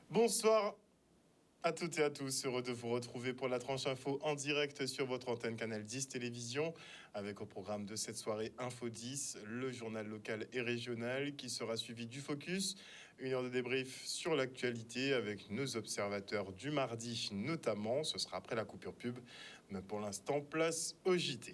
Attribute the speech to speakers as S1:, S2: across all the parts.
S1: Bonsoir à toutes et à tous, heureux de vous retrouver pour la tranche info en direct sur votre antenne Canal 10 Télévision, avec au programme de cette soirée Info 10, le journal local et régional qui sera suivi du Focus, une heure de débrief sur l'actualité avec nos observateurs du mardi notamment, ce sera après la coupure pub, mais pour l'instant place au JT.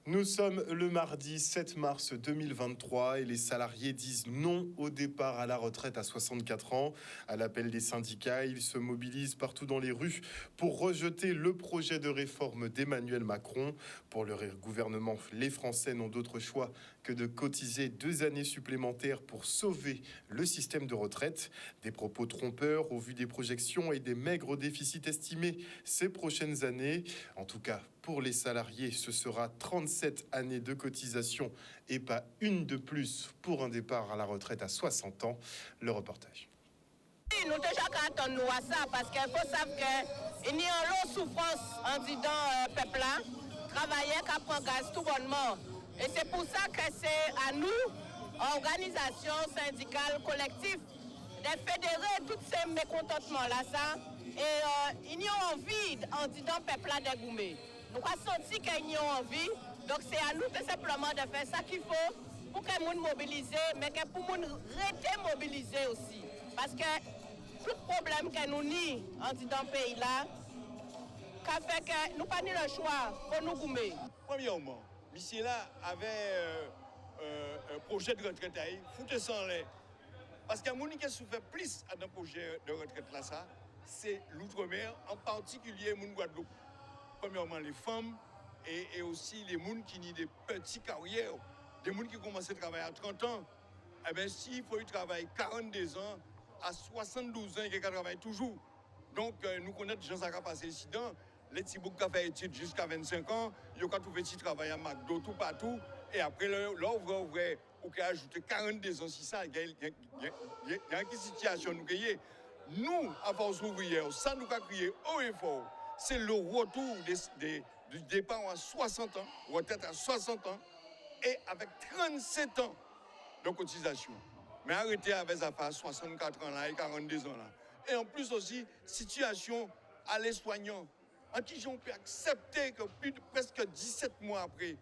S1: Nous sommes le mardi 7 mars 2023 et les salariés disent non au départ à la retraite à 64 ans. À l'appel des syndicats, ils se mobilisent partout dans les rues pour rejeter le projet de réforme d'Emmanuel Macron. Pour le gouvernement, les Français n'ont d'autre choix que de cotiser 2 années supplémentaires pour sauver le système de retraite. Des propos trompeurs au vu des projections et des maigres déficits estimés ces prochaines années. En tout cas, pour les salariés, ce sera 37 années de cotisation et pas une de plus pour un départ à la retraite à 60 ans. Le reportage.
S2: Nous déjà attendons nous à ça parce qu'il faut savoir qu'il y a une longue souffrance en disant peuple là, travailler qu'à prendre gaz tout bonnement. Et c'est pour ça que c'est à nous, organisations syndicales, collectifs, de fédérer tous ces mécontentements là ça. Et il y a envie en disant peuple là de goumer. Nous avons senti qu'il y a envie, donc c'est à nous tout simplement de faire ça qu'il faut pour que les gens mobilisent, mais que pour les gens rester mobilisés aussi. Parce que tout problème que nous avons dans ce pays-là, qu'a fait que nous n'avons pas le choix pour nous goumer.
S3: Premièrement, monsieur là avait un projet de retraite à foutre sans l'air. Parce que les gens qui souffrent plus à un projet de retraite là, ça, c'est l'outre-mer, en particulier les Guadeloupe. Premièrement, les femmes et aussi les gens qui ont des petites carrières, des gens qui commencent à travailler à 30 ans. Eh bien, s'il faut y travailler 42 ans, à 72 ans, ils travaillent toujours. Donc, nous connaissons des gens qui ont passé ici dedans. Les petits boucs qui ont fait études jusqu'à 25 ans, ils ont trouvé petit travail à McDo, tout partout. Et après, l'ouvre, ou qui a ajouté 42 ans, si ça, il y a une situation nous gagnons. Nous, à force ouvrière, ça nous a crié haut et fort. C'est le retour du départ à 60 ans, retraite à 60 ans, et avec 37 ans de cotisation. Mais arrêtez avec ça à 64 ans là et 42 ans là. Et en plus aussi, situation à les soignants. En qui on peut accepter que plus de presque 17 mois après,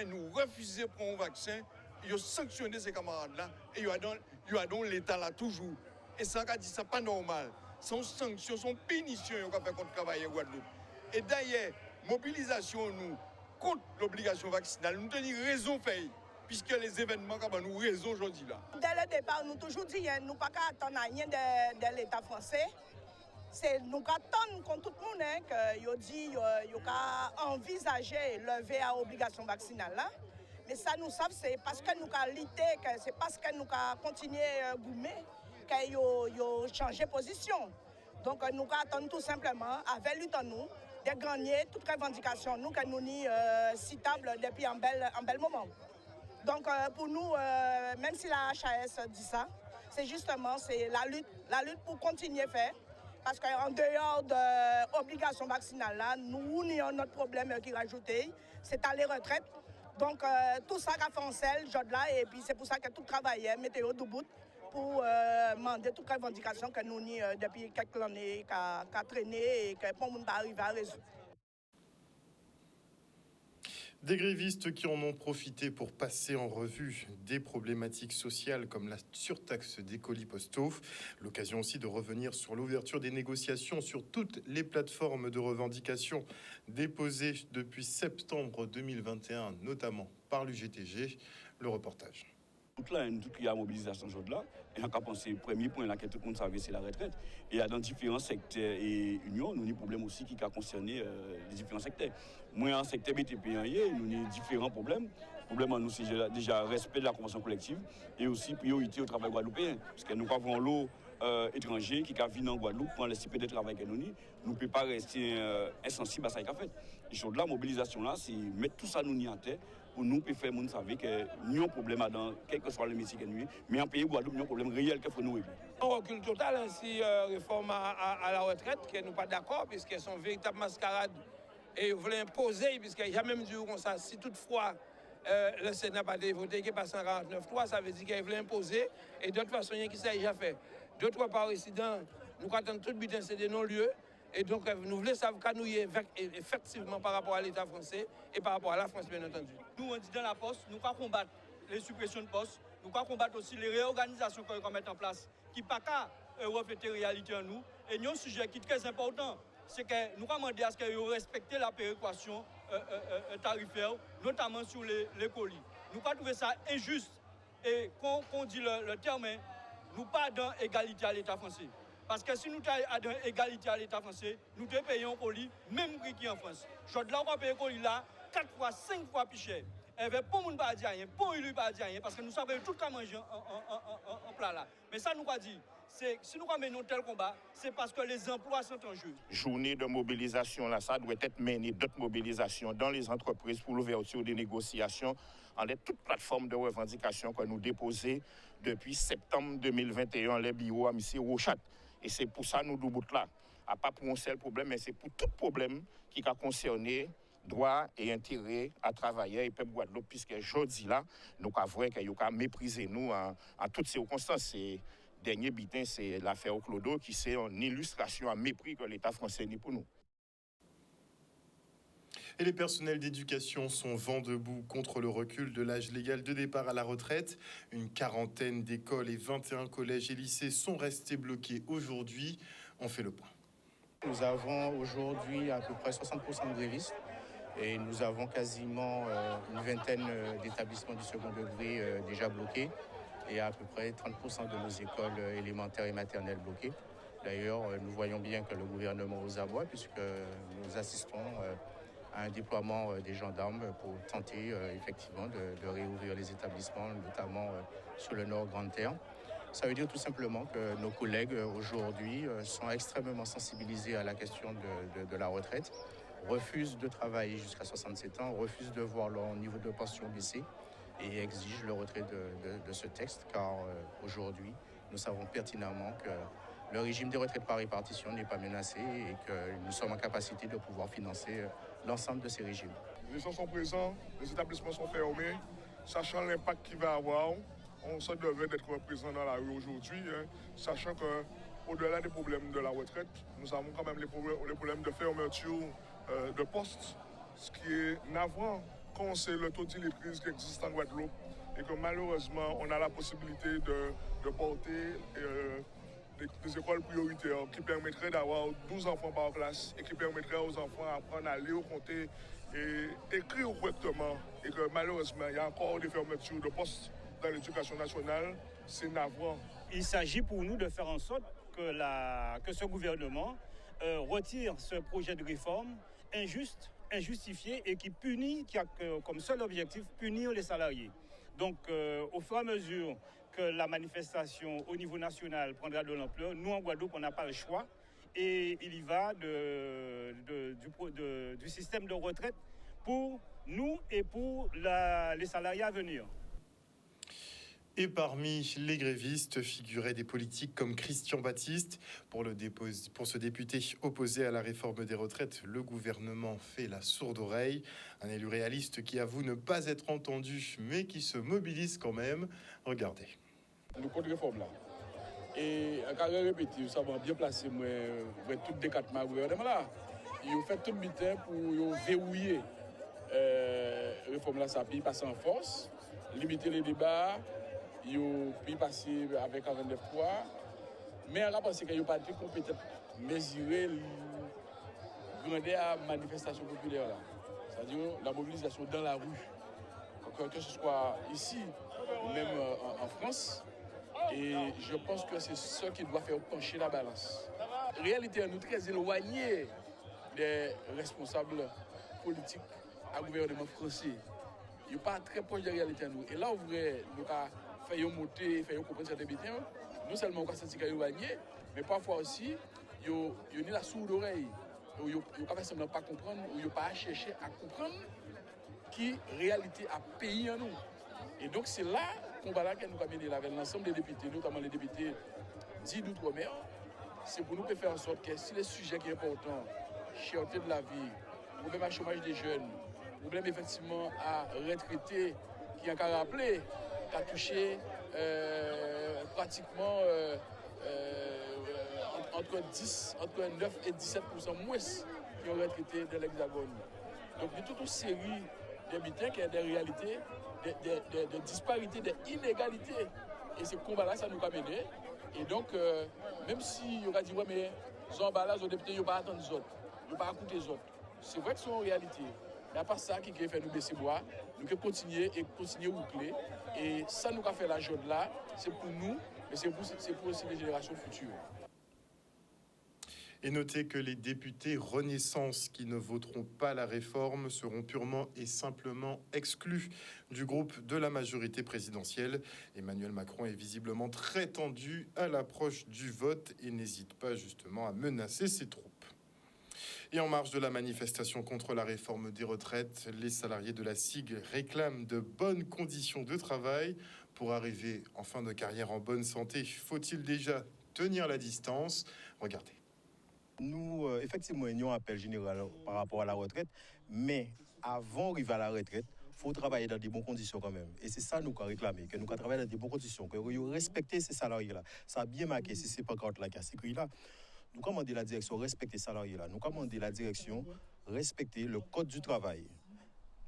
S3: nous refuser de prendre un vaccin, ils ont sanctionné ces camarades-là et ils ont donc l'État là toujours. Et ça, on dit ça pas normal. Son sanction, son punition qu'on fait contre travailler à Guadeloupe. Et d'ailleurs, mobilisation nous contre l'obligation vaccinale, nous tenons raison fait. Puisque les événements comme nous raison aujourd'hui là.
S4: Dès le départ, nous toujours dit nous ne pouvons pas attendre rien de l'État français. C'est nous attendons contre tout le monde que dit envisager lever à obligation vaccinale là. Mais ça nous savent c'est parce que nous avons lutté, c'est parce que nous avons continué à goumer que yo changé position. Donc nous attendons tout simplement avec lutte nous de gagner toute revendication nous que nous ni citable depuis un bel moment. Donc pour nous, même si la HAS dit ça, c'est justement la lutte pour continuer à faire. Parce qu'en dehors de l'obligation vaccinale, là, nous avons notre problème qui est rajouté, c'est à les retraites. Donc tout ça a fait en selle, là, et puis c'est pour ça que tout travailleur mettait au bout pour demander toute revendication que nous avons depuis quelques années qui a traîné et que pour nous arriver à résoudre.
S1: Des grévistes qui en ont profité pour passer en revue des problématiques sociales comme la surtaxe des colis postaux. L'occasion aussi de revenir sur l'ouverture des négociations sur toutes les plateformes de revendication déposées depuis septembre 2021, notamment par l'UGTG. Le reportage.
S5: Toute là, il y a mobilisation là. Et on a pensé, le premier point là que tout le monde savait, c'est la retraite. Et il y a dans différents secteurs et unions, nous avons des problèmes aussi qui ont concerné les différents secteurs. Moi, en secteur BTP, nous avons différents problèmes. Le problème, nous, c'est déjà le respect de la convention collective et aussi priorité au travail guadeloupéen. Parce que nous avons l'eau étranger qui vient en Guadeloupe pour les de travail que nous ne pouvons pas rester insensibles à ça qu'on fait. Et chose là, la mobilisation là, c'est mettre tout ça nous en tête pour nous faire monde savoir que nous avons un problème dans quel que soit le métier que nous, mais en pays Guadeloupe, nous avons un problème réel qu'il faut nous régler.
S6: Un recul total ainsi réforme à la retraite que nous ne sommes pas d'accord puisqu'elles sont véritable mascarade et voulaient imposer puisqu'il y a même dit comme ça si toutefois le Sénat n'a pas voté qui passe en 49.3, ça veut dire qu'il voulait imposer et d'autres façons qui s'est déjà fait. 2-3 par résident, nous attendons tout butin c'est des non-lieux et donc nous voulons savoir qu'à nous effectivement par rapport à l'État français et par rapport à la France bien entendu.
S7: Nous on dit dans la poste, nous allons combattre les suppressions de postes, nous allons combattre aussi les réorganisations qu'on va mettre en place qui pas qu'à refléter la réalité en nous. Et nous un sujet qui est très important, c'est que nous allons demander à ce qu'ils respectent la péréquation tarifaire, notamment sur les colis. Nous allons trouver ça injuste et qu'on dit le terme, nous pas dans égalité à l'État français. Parce que si nous sommes dans égalité à l'État français, nous devons payer un colis, même prix qu'en France. Je dois payer un colis là 4 fois, 5 fois plus cher. Et pour nous pas dire rien, pour lui pas dire rien, parce que nous savons tout qu'à manger en plat là. Mais ça nous pas dit. Si nous menons tel combat, c'est parce que les emplois sont en jeu.
S8: Journée de mobilisation, là, ça doit être mené d'autres mobilisations dans les entreprises pour l'ouverture des négociations en toute plateforme de revendication que nous déposons depuis septembre 2021, les bureaux à M. Rochat. Et c'est pour ça que nous nous là. Pas pour un seul problème, mais c'est pour tout problème qui a concerné droit et intérêt à travailler et peuple Guadeloupe, puisque aujourd'hui là, nous avons vu qu'il y a méprisé nous en toutes circonstances. Dernier bitin, c'est l'affaire au Clodo qui c'est une illustration à mépris que l'État français n'est pour nous.
S1: Et les personnels d'éducation sont vent debout contre le recul de l'âge légal de départ à la retraite. Une quarantaine d'écoles et 21 collèges et lycées sont restés bloqués aujourd'hui. On fait le point.
S9: Nous avons aujourd'hui à peu près 60% de grévistes et nous avons quasiment une vingtaine d'établissements du second degré déjà bloqués. Et à peu près 30% de nos écoles élémentaires et maternelles bloquées. D'ailleurs, nous voyons bien que le gouvernement aux abois, puisque nous assistons à un déploiement des gendarmes pour tenter effectivement de réouvrir les établissements, notamment sur le nord Grande Terre. Ça veut dire tout simplement que nos collègues aujourd'hui sont extrêmement sensibilisés à la question de la retraite, refusent de travailler jusqu'à 67 ans, refusent de voir leur niveau de pension baisser, et exige le retrait de ce texte, car aujourd'hui, nous savons pertinemment que le régime des retraites par répartition n'est pas menacé et que nous sommes en capacité de pouvoir financer l'ensemble de ces régimes.
S10: Les gens sont présents, les établissements sont fermés, sachant l'impact qu'il va avoir, on se devait d'être présent dans la rue aujourd'hui, sachant qu'au-delà des problèmes de la retraite, nous avons quand même les problèmes de fermeture de postes, ce qui est navrant. Quand c'est le taux d'illettrisme qui existe en Guadeloupe et que malheureusement on a la possibilité de porter des écoles prioritaires qui permettraient d'avoir 12 enfants par classe et qui permettraient aux enfants d'apprendre à lire, compter et écrire correctement et que malheureusement il y a encore des fermetures de postes dans l'éducation nationale, c'est navrant.
S11: Il s'agit pour nous de faire en sorte que ce gouvernement retire ce projet de réforme injuste, injustifié et qui a comme seul objectif punir les salariés. Donc au fur et à mesure que la manifestation au niveau national prendra de l'ampleur, nous en Guadeloupe on n'a pas le choix et il y va du système de retraite pour nous et pour les salariés à venir.
S1: Et parmi les grévistes figuraient des politiques comme Christian Baptiste. Pour ce député opposé à la réforme des retraites, le gouvernement fait la sourde oreille. Un élu réaliste qui avoue ne pas être entendu, mais qui se mobilise quand même. Regardez.
S10: Nous contre réforme là. Et en carrière répétée, ça va bien placer moi toutes les 4 mois gouvernement là. Ils ont fait tout le bitin pour verrouiller réforme là, ça peut passer en force, limiter les débats. Ils puis passer avec 49.3, mais on a pensé qu'ils n'ont pas été compétents mesurer la grandeur manifestation populaire là. C'est-à-dire la mobilisation dans la rue, que ce soit ici ou même en France. Et je pense que c'est ce qui doit faire pencher la balance. En réalité, nous sommes très éloignés des responsables politiques à gouvernement français. Ils ne sont pas très proches de la réalité. Et là, nous avons fait monter, fait comprendre cette bêtise. Non seulement on a senti qu'ils sont éloignés, mais parfois aussi, ils ont la sourde oreille. Ils ne peuvent pas comprendre, ou ils ne peuvent pas chercher à comprendre qui réalité a payé en nous. Et donc c'est là qu'on va là que nous amener avec l'ensemble des députés, notamment les députés dits d'outre-mer. C'est pour nous faire en sorte que si les sujets qui sont importants, cherté de la vie, problème à chômage des jeunes, problème effectivement à retraiter, qui a qu'à rappeler, qui a touché pratiquement entre 9 et 17% moins qui ont retraité de l'Hexagone. Donc, il y a toute une série de bitins qui ont des réalités, de disparités, d'inégalités. Et ce combat-là, ça nous a mené. Et donc, même si on a dit, ouais, mais les emballages aux députés, ils ne vont pas attendre les autres, ils ne vont pas écouter les autres. C'est vrai que c'est en réalité. Mais à part ça, qui fait nous baisser bois, nous devons continuer et continuer à boucler. Et ça, nous a fait la journée là, c'est pour nous, mais c'est pour aussi les générations futures.
S1: Et notez que les députés Renaissance qui ne voteront pas la réforme seront purement et simplement exclus du groupe de la majorité présidentielle. Emmanuel Macron est visiblement très tendu à l'approche du vote et n'hésite pas justement à menacer ses troupes. Et en marge de la manifestation contre la réforme des retraites, les salariés de la SIG réclament de bonnes conditions de travail. Pour arriver en fin de carrière en bonne santé, faut-il déjà tenir la distance? Regardez.
S12: Nous, effectivement, nous avons un appel général par rapport à la retraite, mais avant d'arriver à la retraite, il faut travailler dans de bonnes conditions quand même. Et c'est ça que nous avons réclamé, que nous avons travaillé dans de bonnes conditions, que nous avons respecté ces salariés-là. Ça a bien marqué, si ce n'est pas quand la casse là. Nous avons demandé à la direction de respecter ces salariés-là. Nous avons demandé à la direction de respecter le Code du travail.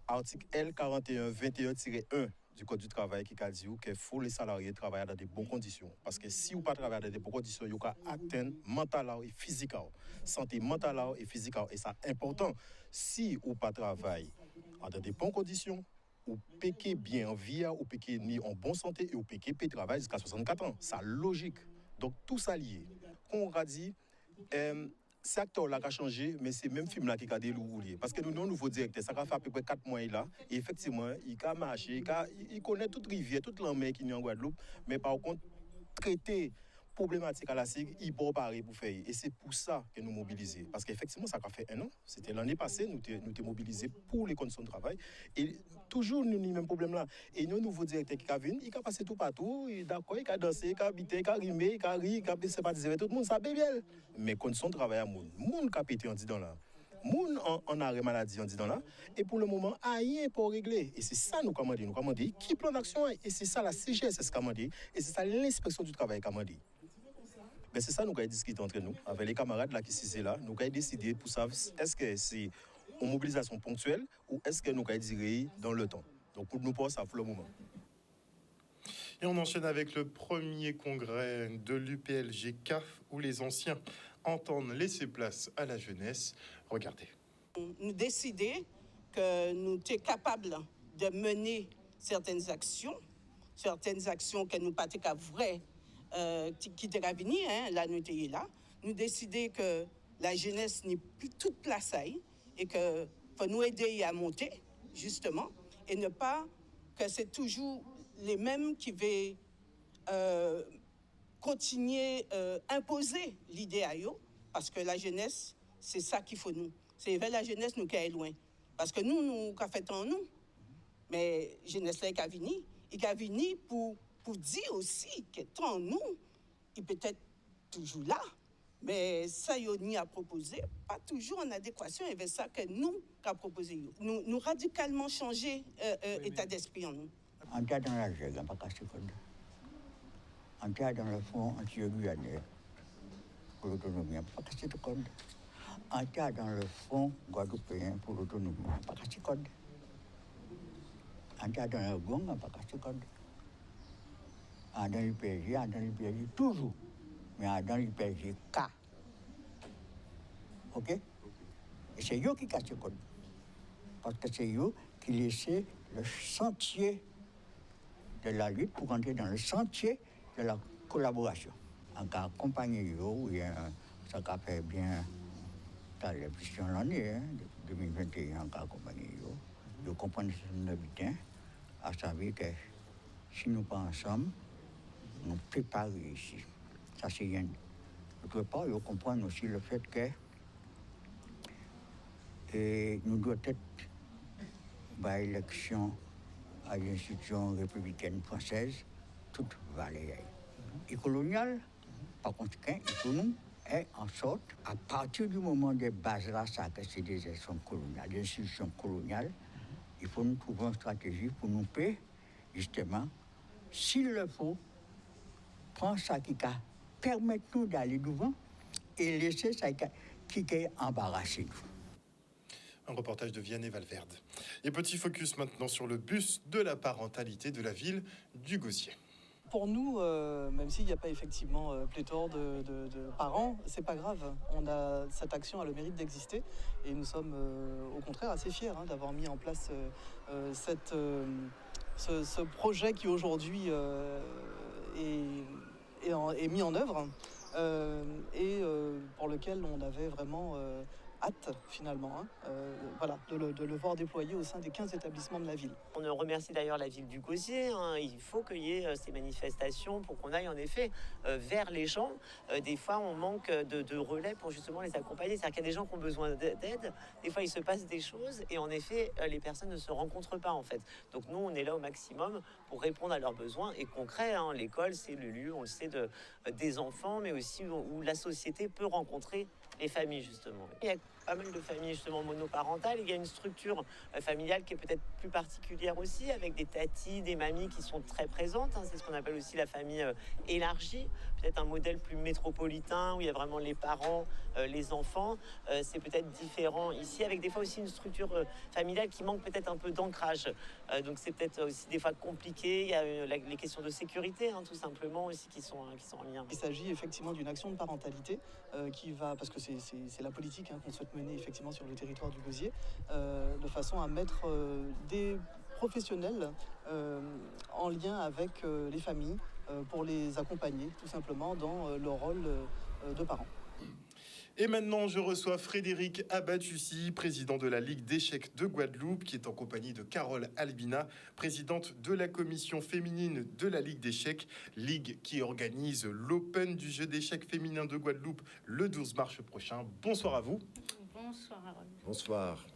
S12: Article L4121-1 du Code du travail qui a dit qu'il faut les salariés travailler dans de bonnes conditions. Parce que si vous ne travaillez pas dans de bonnes conditions, vous pouvez atteindre mentalement et physiquement. Santé mentale et physique. Et c'est important. Si vous ne travaillez pas dans de bonnes conditions, vous péquez bien en vie, vous péquez ni en bonne santé et vous péquez peut travailler jusqu'à 64 ans. C'est logique. Donc tout ça lié. Quand on a dit, cet acteur-là qui a changé, mais c'est le même film-là qui a déroulé. Parce que nous avons un nouveau directeur, ça a fait à peu près 4 mois là. Et effectivement, il a marché, il connaît toute rivière, toute la mer qui est en Guadeloupe. Mais par contre, traiter problématique à la SIG, il peut parer pour faire. Et c'est pour ça que nous mobilisons. Parce qu'effectivement, ça a fait 1 an. C'était l'année passée, nous étions mobilisés pour les conditions de travail. Et toujours, nous avons le même problème là. Et nous, nouveau directeur qui a venu, il a passé tout partout. D'accord, il a dansé, il a habité, il a rimé, il a ri, il a sympathisé avec tout le monde. Ça va bien. Mais conditions de travail à monde. Monde qui a pété en disant là. Moun en arrêt maladie en disant là. Et pour le moment, rien pour régler. Et c'est ça nous commandons. Nous commandons qui plan d'action. Et c'est ça la CGSS commandé. Et c'est ça l'inspection du travail commandé. Mais c'est ça nous avons discuté entre nous, avec les camarades là qui sont là. Nous avons décidé pour savoir est-ce que c'est une mobilisation ponctuelle ou est-ce que nous avons dirigé dans le temps. Donc pour nous, ça pour le moment.
S1: Et on enchaîne avec le premier congrès de l'UPLG-CAF où les anciens entendent laisser place à la jeunesse. Regardez.
S4: Nous décidons que nous sommes capables de mener certaines actions que nous pas qu'à vrai qui était à venir, là nous étions là. Nous décidons que la jeunesse n'est plus toute place et que faut nous aider à monter justement et ne pas que c'est toujours les mêmes qui vont continuer imposer l'idée à eux parce que la jeunesse c'est ça qu'il faut nous. C'est vers la jeunesse nous qui est loin parce que nous qu'a fait en nous. Mais jeunesse là qui a venu, il a venu pour dire aussi que tant nous, il peut être toujours là, mais ça y ni à proposer, pas toujours en adéquation avec ça que nous qu'a proposé. Nous radicalement changer état d'esprit en nous.
S13: En cas dans la GEG, pas cassé code. En cas dans le fond anti-guyanais pour l'autonomie, pas cassé de code. En cas dans le fond guadeloupéen pour l'autonomie, pas cassé code. En cas dans le gong, pas cassé code. Dans l'UPLG, toujours, mais dans l'UPLG K. OK? Et c'est eux qui cassent le code. Parce que c'est eux qui laissent le sentier de la lutte pour entrer dans le sentier de la collaboration. En cas accompagné, ça a fait bien, ça a plus l'année, 2021, en cas accompagné, ils comprennent ce habitant, à savoir que si nous pas ensemble, nous préparer ici. Ça, c'est rien. D'autre part, ils comprennent aussi le fait que nous devons être par élection à l'institution républicaine française, toute valée. Et coloniale, par conséquent, il faut nous et en sorte, à partir du moment des bases là, ça que c'est des institutions coloniales, il faut nous trouver une stratégie pour nous payer, justement, s'il le faut, prendre ça qui permet nous d'aller devant et laisser ça qui est embarrassé nous.
S1: Un reportage de Vianney Valverde. Et petit focus maintenant sur le bus de la parentalité de la ville du Gosier.
S14: Pour nous, même s'il n'y a pas effectivement pléthore de parents, c'est pas grave. On a cette action a le mérite d'exister et nous sommes au contraire assez fiers d'avoir mis en place ce projet qui aujourd'hui est mis en œuvre et pour lequel on avait vraiment hâte finalement de le voir déployer au sein des 15 établissements de la ville.
S15: On remercie d'ailleurs la ville du Gosier. Il faut qu'il y ait ces manifestations pour qu'on aille en effet vers les gens. Des fois on manque de relais pour justement les accompagner. C'est-à-dire qu'il y a des gens qui ont besoin d'aide. Des fois il se passe des choses et en effet les personnes ne se rencontrent pas en fait. Donc nous on est là au maximum pour répondre à leurs besoins et concret. L'école c'est le lieu, on le sait, des enfants mais aussi où la société peut rencontrer les familles justement. Il y a pas mal de familles justement monoparentales. Il y a une structure familiale qui est peut-être plus particulière aussi, avec des tatis, des mamies qui sont très présentes. C'est ce qu'on appelle aussi la famille élargie. Peut-être un modèle plus métropolitain où il y a vraiment les parents, les enfants. C'est peut-être différent ici, avec des fois aussi une structure familiale qui manque peut-être un peu d'ancrage. Donc c'est peut-être aussi des fois compliqué. Il y a les questions de sécurité, tout simplement aussi qui sont en lien.
S14: Il s'agit effectivement d'une action de parentalité qui va, parce que c'est la politique qu'on souhaite mener effectivement sur le territoire du Gosier, de façon à mettre des professionnels en lien avec les familles pour les accompagner tout simplement dans leur rôle de parents.
S1: Et maintenant, je reçois Frédéric Abatussi, président de la Ligue d'échecs de Guadeloupe, qui est en compagnie de Carole Albina, présidente de la commission féminine de la Ligue d'échecs, Ligue qui organise l'Open du jeu d'échecs féminin de Guadeloupe le 12 mars prochain. Bonsoir à vous.
S16: Bonsoir Harold.
S1: Bonsoir.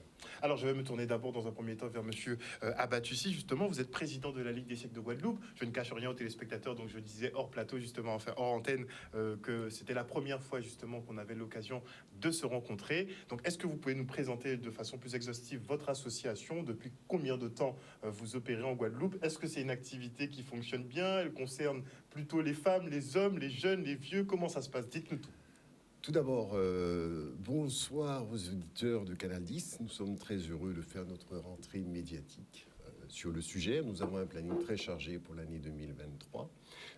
S1: Alors, je vais me tourner d'abord dans un premier temps vers monsieur Abatussi. Justement, vous êtes président de la Ligue d'échecs de Guadeloupe. Je ne cache rien aux téléspectateurs, donc je disais hors plateau, justement, enfin hors antenne, que c'était la première fois justement qu'on avait l'occasion de se rencontrer. Donc, est-ce que vous pouvez nous présenter de façon plus exhaustive votre association? Depuis combien de temps vous opérez en Guadeloupe? Est-ce que c'est une activité qui fonctionne bien? Elle concerne plutôt les femmes, les hommes, les jeunes, les vieux? Comment ça se passe? Dites-nous tout.
S17: Tout d'abord, bonsoir aux auditeurs de Canal 10. Nous sommes très heureux de faire notre rentrée médiatique sur le sujet. Nous avons un planning très chargé pour l'année 2023.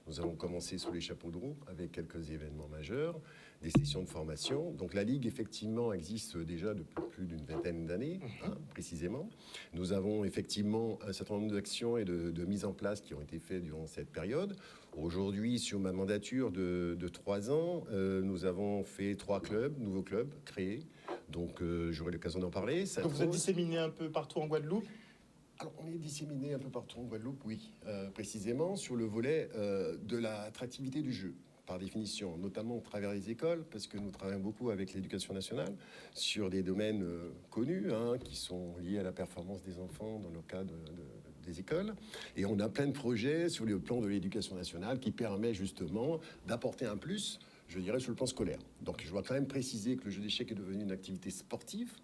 S17: Nous allons commencer sur les chapeaux de roue avec quelques événements majeurs, des sessions de formation. Donc la Ligue, effectivement, existe déjà depuis plus d'une vingtaine d'années, précisément. Nous avons effectivement un certain nombre d'actions et de mises en place qui ont été faites durant cette période. Aujourd'hui, sur ma mandature de 3 ans, nous avons fait 3 clubs, nouveaux clubs créés. Donc j'aurai l'occasion d'en parler.
S1: Donc vous êtes disséminés un peu partout en Guadeloupe?
S17: Alors, on est disséminé un peu partout en Guadeloupe, oui, précisément sur le volet de l'attractivité du jeu, par définition, notamment au travers des écoles, parce que nous travaillons beaucoup avec l'éducation nationale sur des domaines connus, qui sont liés à la performance des enfants dans le cadre des écoles. Et on a plein de projets sur le plan de l'éducation nationale qui permet justement d'apporter un plus, je dirais, sur le plan scolaire. Donc, je dois quand même préciser que le jeu d'échecs est devenu une activité sportive,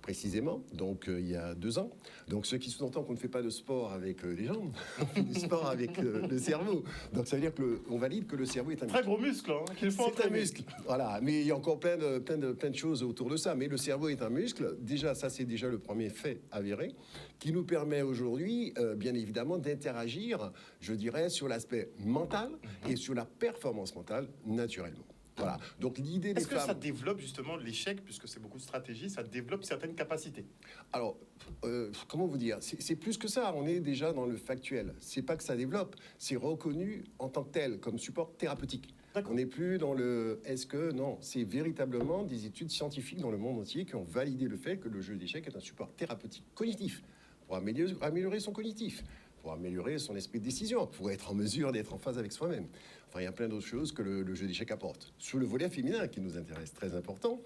S17: précisément, donc il y a 2 ans. Donc ce qui sous-entend qu'on ne fait pas de sport avec les jambes, on fait du sport avec le cerveau. Donc ça veut dire qu'on valide que le cerveau est un
S1: très gros muscle, qu'il faut
S17: entraîner. C'est un muscle, voilà. Mais il y a encore plein de choses autour de ça. Mais le cerveau est un muscle. Déjà, ça c'est déjà le premier fait avéré qui nous permet aujourd'hui, bien évidemment, d'interagir, je dirais, sur l'aspect mental et sur la performance mentale, naturellement. Voilà. Donc l'idée des femmes...
S1: Est-ce que ça développe justement l'échec, puisque c'est beaucoup de stratégie, ça développe certaines capacités?
S17: Alors, comment vous dire? C'est plus que ça, on est déjà dans le factuel. C'est pas que ça développe, c'est reconnu en tant que tel, comme support thérapeutique. On n'est plus dans le est-ce que, non, c'est véritablement des études scientifiques dans le monde entier qui ont validé le fait que le jeu d'échecs est un support thérapeutique cognitif, pour améliorer son cognitif. pour améliorer son esprit de décision, pour être en mesure d'être en phase avec soi-même. Enfin, il y a plein d'autres choses que le jeu d'échecs apporte. Sur le volet féminin, qui nous intéresse, très important,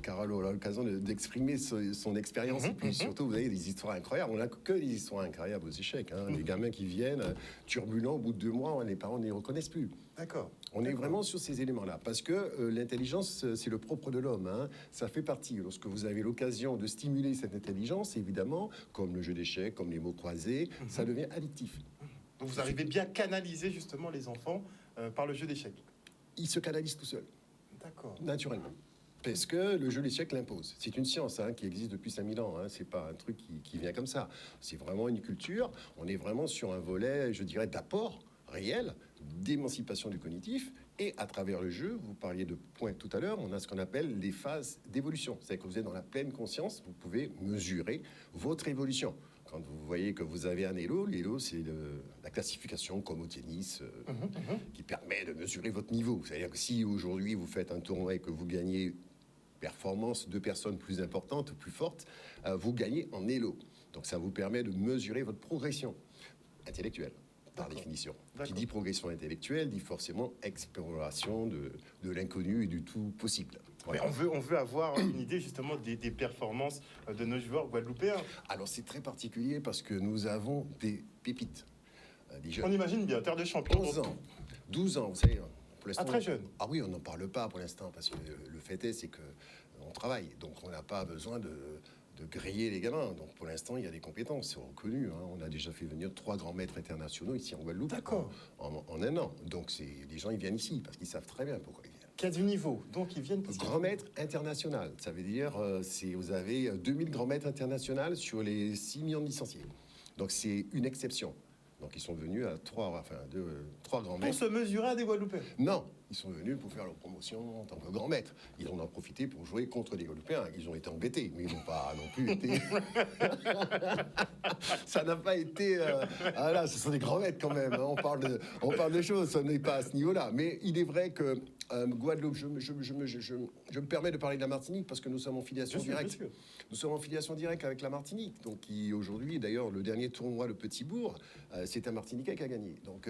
S17: Carole aura l'occasion d'exprimer son expérience. Et puis surtout, vous avez des histoires incroyables. On n'a que des histoires incroyables aux échecs. Les gamins qui viennent turbulents, au bout de 2 mois, les parents ne les reconnaissent plus.
S1: D'accord.
S17: On est vraiment sur ces éléments-là, parce que l'intelligence, c'est le propre de l'homme. Ça fait partie. Lorsque vous avez l'occasion de stimuler cette intelligence, évidemment, comme le jeu d'échecs, comme les mots croisés, ça devient addictif.
S1: Donc vous arrivez bien à canaliser justement les enfants par le jeu d'échecs.
S17: Ils se canalisent tout seuls.
S1: D'accord.
S17: Naturellement. Parce que le jeu d'échecs l'impose. C'est une science qui existe depuis 5000 ans. C'est pas un truc qui vient comme ça. C'est vraiment une culture. On est vraiment sur un volet, je dirais, d'apport réel, d'émancipation du cognitif. Et à travers le jeu, vous parliez de points tout à l'heure, on a ce qu'on appelle les phases d'évolution. C'est-à-dire que vous êtes dans la pleine conscience, vous pouvez mesurer votre évolution. Quand vous voyez que vous avez un élo, l'élo, c'est la classification comme au tennis qui permet de mesurer votre niveau. C'est-à-dire que si aujourd'hui vous faites un tournoi et que vous gagnez performance de personnes plus importantes ou plus fortes, vous gagnez en élo. Donc ça vous permet de mesurer votre progression intellectuelle, par définition. Qui dit progression intellectuelle dit forcément exploration de l'inconnu et du tout possible.
S1: Voilà. On veut avoir une idée justement des performances de nos joueurs guadeloupéens.
S17: Alors c'est très particulier parce que nous avons des pépites. Des jeunes.
S1: On imagine bien, terre de champions.
S17: 11 ans, 12 ans, vous savez. Pour l'instant,
S1: très jeune.
S17: Ah oui, on n'en parle pas pour l'instant parce que le fait est, c'est qu'on travaille. Donc on n'a pas besoin de griller les gamins. Donc pour l'instant, il y a des compétences, c'est reconnu. On a déjà fait venir 3 grands maîtres internationaux ici en Guadeloupe.
S1: D'accord.
S17: En 1 an. Donc les gens, ils viennent ici parce qu'ils savent très bien pourquoi ils viennent.
S1: Qui a du niveau, donc ils viennent...
S17: Grand maître international, ça veut dire vous avez 2000 grands maîtres internationaux sur les 6 millions de licenciés. Donc c'est une exception. Donc ils sont venus à 3 grands maîtres.
S1: Pour se mesurer à des Guadeloupéens?
S17: Non, ils sont venus pour faire leur promotion en tant que grands maîtres. Ils en ont profité pour jouer contre des Guadeloupéens. Ils ont été embêtés, mais ils n'ont pas non plus été... Ça n'a pas été... là, ce sont des grands maîtres quand même. On parle de choses, ça n'est pas à ce niveau-là. Mais il est vrai que Guadeloupe, je me permets de parler de la Martinique parce que nous sommes en filiation directe. Nous sommes en filiation directe avec la Martinique. Donc aujourd'hui, d'ailleurs, le dernier tournoi, le Petit Bourg, c'est un Martiniquais qui a gagné. Donc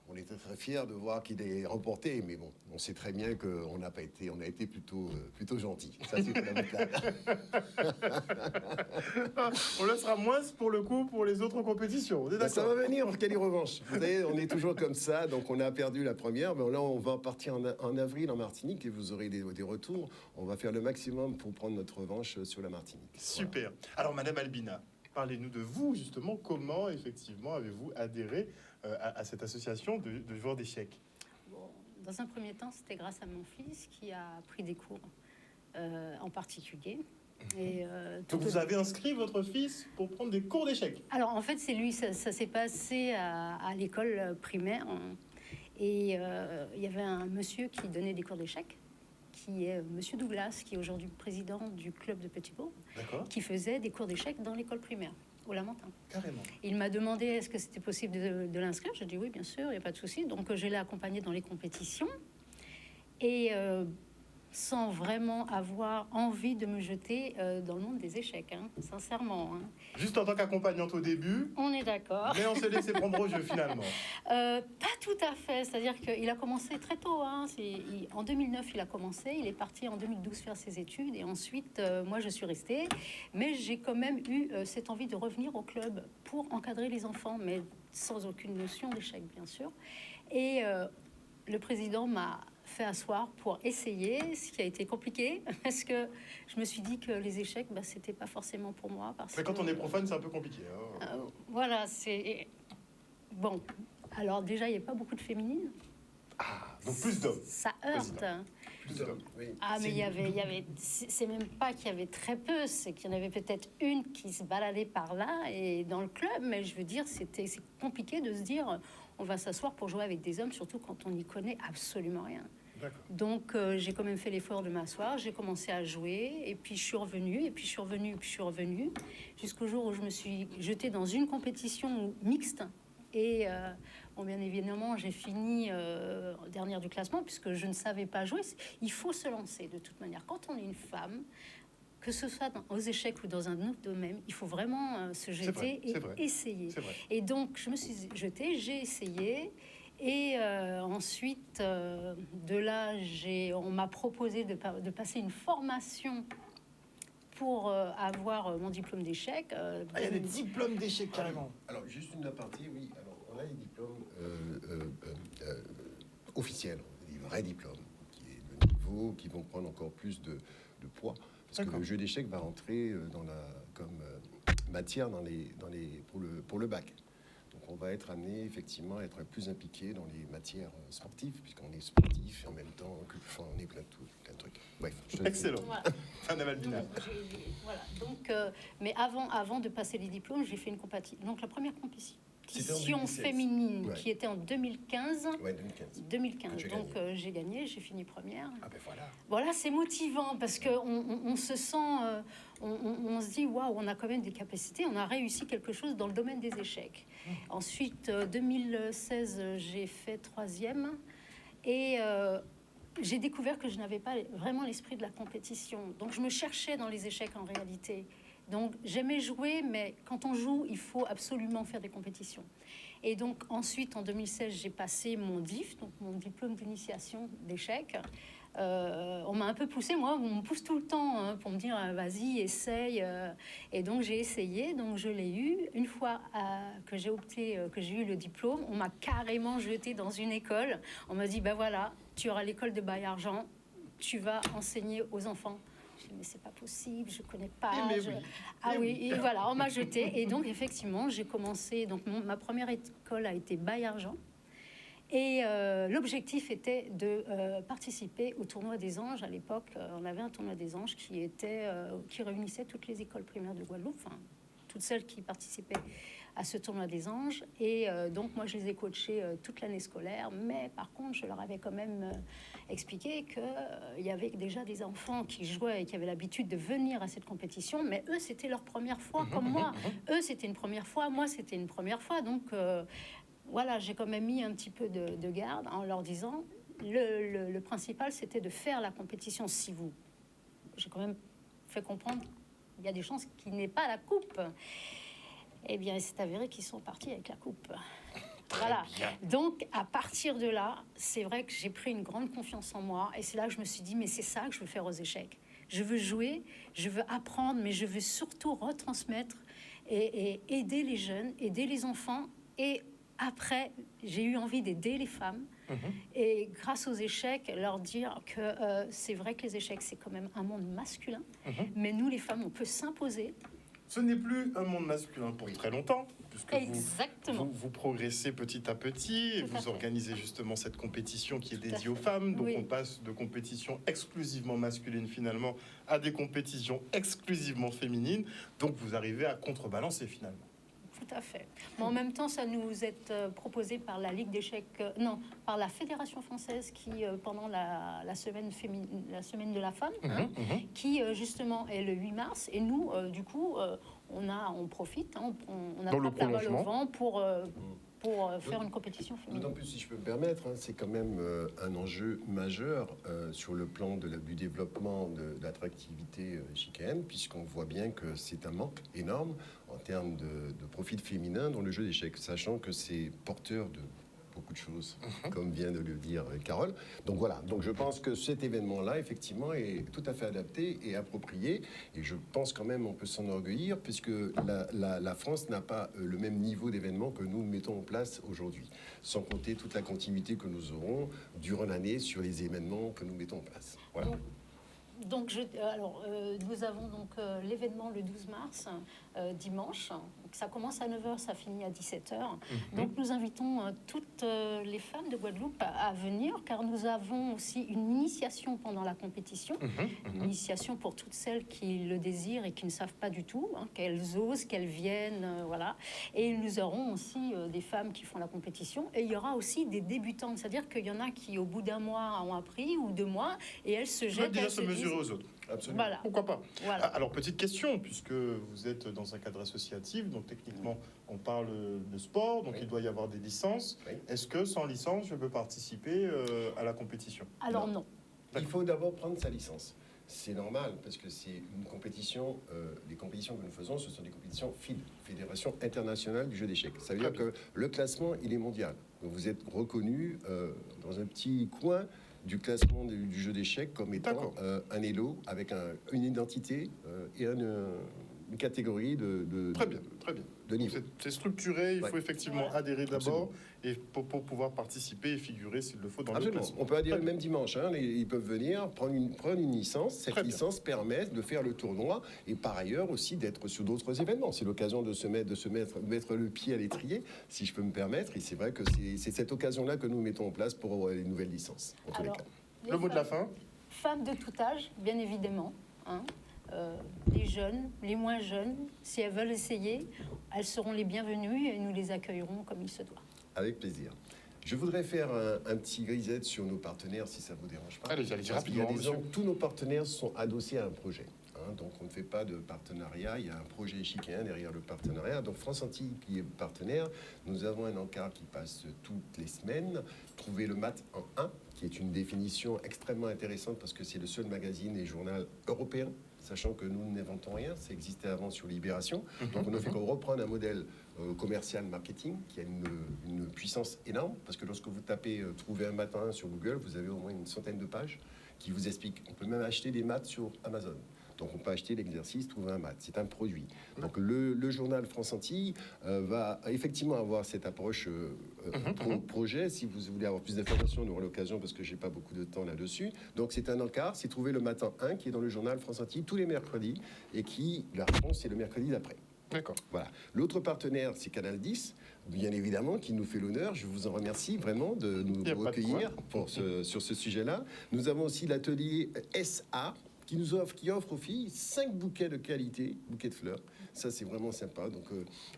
S17: on était très fiers de voir qu'il est remporté, mais bon, on sait très bien qu'on n'a pas été, on a été plutôt gentil. Ça, c'est fondamental.
S1: On laissera moins pour le coup pour les autres compétitions. On est d'accord.
S17: Ça va venir pour qu'il y ait des revanches. Vous savez, on est toujours comme ça, donc on a perdu la première, mais là on va partir en avril en Martinique et vous aurez des retours. On va faire le maximum pour prendre notre revanche sur la Martinique.
S1: Super. Voilà. Alors, Madame Albina, parlez-nous de vous, justement. Comment, effectivement, avez-vous adhéré à cette association de joueurs d'échecs?
S16: Dans un premier temps, c'était grâce à mon fils qui a pris des cours en particulier. Et,
S1: donc, vous avez inscrit votre fils pour prendre des cours d'échecs?
S16: Alors, en fait, c'est lui, ça s'est passé à l'école primaire. Et il y avait un monsieur qui donnait des cours d'échecs, qui est Monsieur Douglas, qui est aujourd'hui président du club de Petit-Bourg, qui faisait des cours d'échecs dans l'école primaire, au Lamentin.
S1: Carrément.
S16: Il m'a demandé est-ce que c'était possible de l'inscrire. J'ai dit oui, bien sûr, il n'y a pas de souci. Donc je l'ai accompagné dans les compétitions. Et sans vraiment avoir envie de me jeter dans le monde des échecs, sincèrement.
S1: Juste en tant qu'accompagnante au début.
S16: On est d'accord.
S1: Mais on s'est laissé prendre au jeu finalement.
S16: Pas tout à fait. C'est-à-dire qu'il a commencé très tôt. En 2009, il a commencé. Il est parti en 2012 faire ses études. Et ensuite, moi, je suis restée. Mais j'ai quand même eu cette envie de revenir au club pour encadrer les enfants, mais sans aucune notion d'échec, bien sûr. Et le président m'a fait asseoir pour essayer, ce qui a été compliqué parce que je me suis dit que les échecs, c'était pas forcément pour moi.
S1: Mais quand on est profane, c'est un peu compliqué.
S16: Voilà, c'est bon. Alors déjà, il n'y a pas beaucoup de féminines.
S1: Ah, donc plus d'hommes.
S16: Ça heurte.
S1: Plus d'hommes, oui.
S16: Ah, mais il y avait, c'est même pas qu'il y avait très peu, c'est qu'il y en avait peut-être une qui se baladait par là et dans le club. Mais je veux dire, c'est compliqué de se dire, on va s'asseoir pour jouer avec des hommes, surtout quand on n'y connaît absolument rien. Donc j'ai quand même fait l'effort de m'asseoir, j'ai commencé à jouer, et puis je suis revenue, et puis je suis revenue, et puis je suis revenue, jusqu'au jour où je me suis jetée dans une compétition mixte. Et bien évidemment, j'ai fini dernière du classement, puisque je ne savais pas jouer. Il faut se lancer de toute manière. Quand on est une femme, que ce soit aux échecs ou dans un autre domaine, il faut vraiment se jeter et essayer. Et donc, je me suis jetée, j'ai essayé. Et ensuite, de là, on m'a proposé de passer une formation pour avoir mon diplôme d'échec.
S18: Il y a des diplômes d'échec carrément.
S17: Alors, juste une aparté, oui. Alors, on a les diplômes officiels, des vrais diplômes, qui est le niveau, qui vont prendre encore plus de poids. Parce que le jeu d'échecs va rentrer comme matière pour le bac. Donc on va être amené effectivement à être plus impliqué dans les matières sportives, puisqu'on est sportif et en même temps on est plein de trucs. Bref.
S1: Excellent. Fin d'Amalbina.
S16: Voilà. Donc, mais avant de passer les diplômes, j'ai fait une compétition. Donc la première compétition féminine qui était en 2015.
S17: Ouais, 2015.
S16: Donc j'ai gagné, j'ai fini première.
S17: Ah ben voilà.
S16: Voilà, c'est motivant parce que on se sent, on se dit waouh, on a quand même des capacités, on a réussi quelque chose dans le domaine des échecs. Ensuite, 2016, j'ai fait 3e et j'ai découvert que je n'avais pas vraiment l'esprit de la compétition. Donc je me cherchais dans les échecs en réalité. Donc j'aimais jouer, mais quand on joue, il faut absolument faire des compétitions. Et donc ensuite, en 2016, j'ai passé mon DIF, donc mon diplôme d'initiation d'échecs. On m'a un peu poussé, moi, on me pousse tout le temps pour me dire vas-y, essaye. Et donc j'ai essayé, donc je l'ai eu. Une fois que j'ai eu le diplôme, on m'a carrément jeté dans une école. On m'a dit ben voilà, tu auras l'école de Baillargeon, tu vas enseigner aux enfants. Mais c'est pas possible, je connais pas. Et voilà, on m'a jeté. Et donc effectivement, j'ai commencé. Donc ma première école a été Baillargeon. Et l'objectif était de participer au tournoi des anges. À l'époque, on avait un tournoi des anges qui réunissait toutes les écoles primaires de Guadeloupe, enfin toutes celles qui participaient à ce tournoi des anges. Et donc moi, je les ai coachés toute l'année scolaire. Mais par contre, je leur avais quand même expliqué qu'il y avait déjà des enfants qui jouaient et qui avaient l'habitude de venir à cette compétition. Mais eux, c'était leur première fois, comme moi. Eux, c'était une première fois. Moi, c'était une première fois. Donc voilà, j'ai quand même mis un petit peu de garde en leur disant le principal, c'était de faire la compétition. J'ai quand même fait comprendre qu'il y a des chances qu'il n'ait pas la coupe. Eh bien, c'est avéré qu'ils sont partis avec la coupe. Voilà. Donc, à partir de là, c'est vrai que j'ai pris une grande confiance en moi. Et c'est là que je me suis dit, mais c'est ça que je veux faire aux échecs. Je veux jouer, je veux apprendre, mais je veux surtout retransmettre et aider les jeunes, aider les enfants. Et après, j'ai eu envie d'aider les femmes. Et grâce aux échecs, leur dire que c'est vrai que les échecs, c'est quand même un monde masculin. Mais nous, les femmes, on peut s'imposer.
S1: Ce n'est plus un monde masculin pour très longtemps, puisque vous progressez petit à petit et vous organisez justement cette compétition qui est dédiée aux femmes. Donc on passe de compétitions exclusivement masculines finalement à des compétitions exclusivement féminines. Donc vous arrivez à contrebalancer finalement.
S16: Tout à fait. Mais en même temps, ça nous est proposé par la Ligue d'échecs, par la Fédération française qui, pendant la semaine de la femme, qui justement est le 8 mars. Et nous, du coup, on profite, on a la balle au vent pour faire une compétition féminine.
S17: D'autant plus, si je peux me permettre, c'est quand même un enjeu majeur sur le plan du développement de l'attractivité échiquienne, puisqu'on voit bien que c'est un manque énorme en termes de profil féminin dans le jeu d'échecs, sachant que c'est porteur de beaucoup de choses, comme vient de le dire Carole. Donc voilà, donc je pense que cet événement-là, effectivement, est tout à fait adapté et approprié. Et je pense quand même on peut s'enorgueillir, puisque la France n'a pas le même niveau d'événement que nous mettons en place aujourd'hui, sans compter toute la continuité que nous aurons durant l'année sur les événements que nous mettons en place. Voilà.
S16: Donc, nous avons donc l'événement le 12 mars, dimanche. Donc, ça commence à 9h, ça finit à 17h. Donc, nous invitons toutes les femmes de Guadeloupe à venir, car nous avons aussi une initiation pendant la compétition. Une initiation pour toutes celles qui le désirent et qui ne savent pas du tout, qu'elles osent, qu'elles viennent, voilà. Et nous aurons aussi des femmes qui font la compétition. Et il y aura aussi des débutantes, c'est-à-dire qu'il y en a qui, au bout d'un mois, ont appris, ou 2 mois, et elles se jettent.
S1: Déjà se mesurer aux autres.
S17: Absolument.
S16: Voilà.
S1: Pourquoi pas.
S16: Voilà.
S1: Alors, petite question, puisque vous êtes dans un cadre associatif, donc techniquement, on parle de sport, donc il doit y avoir des licences. Est-ce que sans licence, je peux participer à la compétition?
S16: Alors non.
S17: Il faut d'abord prendre sa licence. c'est normal parce que c'est une compétition. Les compétitions que nous faisons, ce sont des compétitions FIDE, Fédération internationale du jeu d'échecs. Ça veut dire que le classement, il est mondial. Donc vous êtes reconnu dans un petit coin du classement du jeu d'échecs comme étant un élo avec une identité et une catégorie de
S1: Très bien, très bien.
S17: De niveau.
S1: C'est structuré, il faut effectivement adhérer d'abord
S17: Absolument.
S1: et pour pouvoir participer et figurer s'il le faut dans
S17: Absolument.
S1: le classement.
S17: On peut adhérer même dimanche. Hein. Ils peuvent venir prendre une licence. Cette licence permet de faire le tournoi et par ailleurs aussi d'être sur d'autres événements. C'est l'occasion de mettre le pied à l'étrier, si je peux me permettre. Et c'est vrai que c'est cette occasion-là que nous mettons en place pour les nouvelles licences. En tous les cas.
S1: Le mot de la fin.
S16: Femmes de tout âge, bien évidemment. Hein. Les jeunes, les moins jeunes, si elles veulent essayer, elles seront les bienvenues et nous les accueillerons comme il se doit.
S17: Avec plaisir. Je voudrais faire un petit grisette sur nos partenaires, si ça ne vous dérange pas.
S1: Allez, rapidement, monsieur.
S17: Tous nos partenaires sont adossés à un projet. Hein, donc, on ne fait pas de partenariat. Il y a un projet échiquéen derrière le partenariat. Donc, France Antilles, qui est partenaire, nous avons un encart qui passe toutes les semaines. Trouver le maths en 1, qui est une définition extrêmement intéressante parce que c'est le seul magazine et journal européen, sachant que nous n'inventons rien, ça existait avant sur Libération. Donc on ne fait que reprendre un modèle commercial marketing qui a une puissance énorme, parce que lorsque vous tapez trouver un matin sur Google, vous avez au moins une centaine de pages qui vous expliquent. On peut même acheter des maths sur Amazon. Donc on peut acheter l'exercice, trouver un maths. C'est un produit. Donc le journal France Antilles va effectivement avoir cette approche projet. Si vous voulez avoir plus d'informations, on aura l'occasion parce que j'ai pas beaucoup de temps là-dessus. Donc c'est un encart, c'est trouver le matin 1 qui est dans le journal France Antilles tous les mercredis et qui, la réponse, c'est le mercredi d'après.
S1: D'accord.
S17: Voilà. L'autre partenaire, c'est Canal 10, bien évidemment, qui nous fait l'honneur. Je vous en remercie vraiment de nous recueillir sur ce sujet-là. Nous avons aussi l'atelier SA, qui offre aux filles 5 bouquets de qualité, bouquets de fleurs. Ça, c'est vraiment sympa. Donc,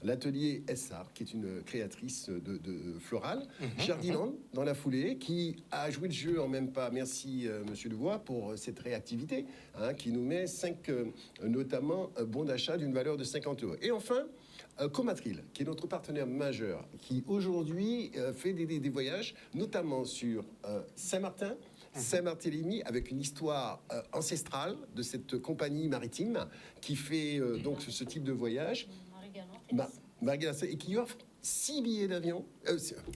S17: l'atelier SR, qui est une créatrice de florale, Jardinland, dans la foulée, qui a joué le jeu en même pas. Merci, Monsieur Dubois, pour cette réactivité, hein, qui nous met 5, notamment, bons d'achat d'une valeur de 50 €. Et enfin, Comatril, qui est notre partenaire majeur, qui aujourd'hui fait des voyages, notamment sur Saint-Martin, Saint-Barthélemy, avec une histoire ancestrale de cette compagnie maritime qui fait donc ce type de voyage. Marie-Galante, et qui offre 6 billets d'avion,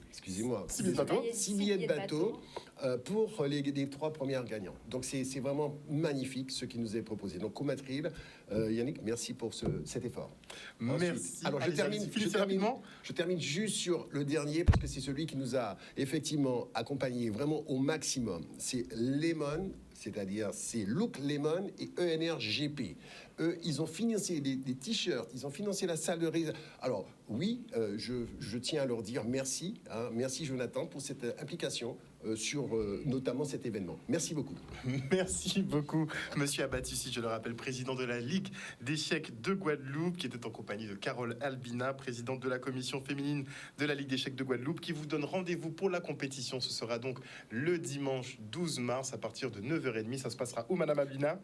S17: excusez-moi, 6 billets de bateau pour les 3 premières gagnants. Donc c'est vraiment magnifique ce qui nous est proposé. Donc Comatril, Yannick, merci pour cet effort.
S1: Merci.
S17: Ensuite, alors je termine juste sur le dernier parce que c'est celui qui nous a effectivement accompagnés vraiment au maximum. C'est Lemon, c'est-à-dire c'est Look Lemon et ENRGP. Eux, ils ont financé des t-shirts, ils ont financé la salle de réserve. Alors oui, je tiens à leur dire merci, hein, merci Jonathan pour cette implication sur notamment cet événement. Merci beaucoup.
S1: Merci beaucoup, Monsieur Abatussi, je le rappelle, président de la Ligue d'échecs de Guadeloupe, qui était en compagnie de Carole Albina, présidente de la commission féminine de la Ligue d'échecs de Guadeloupe, qui vous donne rendez-vous pour la compétition. Ce sera donc le dimanche 12 mars à partir de 9h30. Ça se passera où, Madame Albina?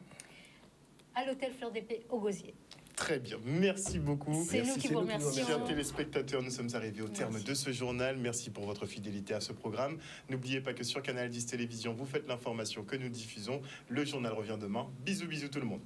S16: À l'hôtel Fleur d'Épée au Gosier.
S1: Très bien, merci beaucoup.
S16: C'est nous qui vous remercions.
S1: Chers téléspectateurs, nous sommes arrivés au terme de ce journal. Merci pour votre fidélité à ce programme. N'oubliez pas que sur Canal 10 Télévision, vous faites l'information que nous diffusons. Le journal revient demain. Bisous, bisous tout le monde.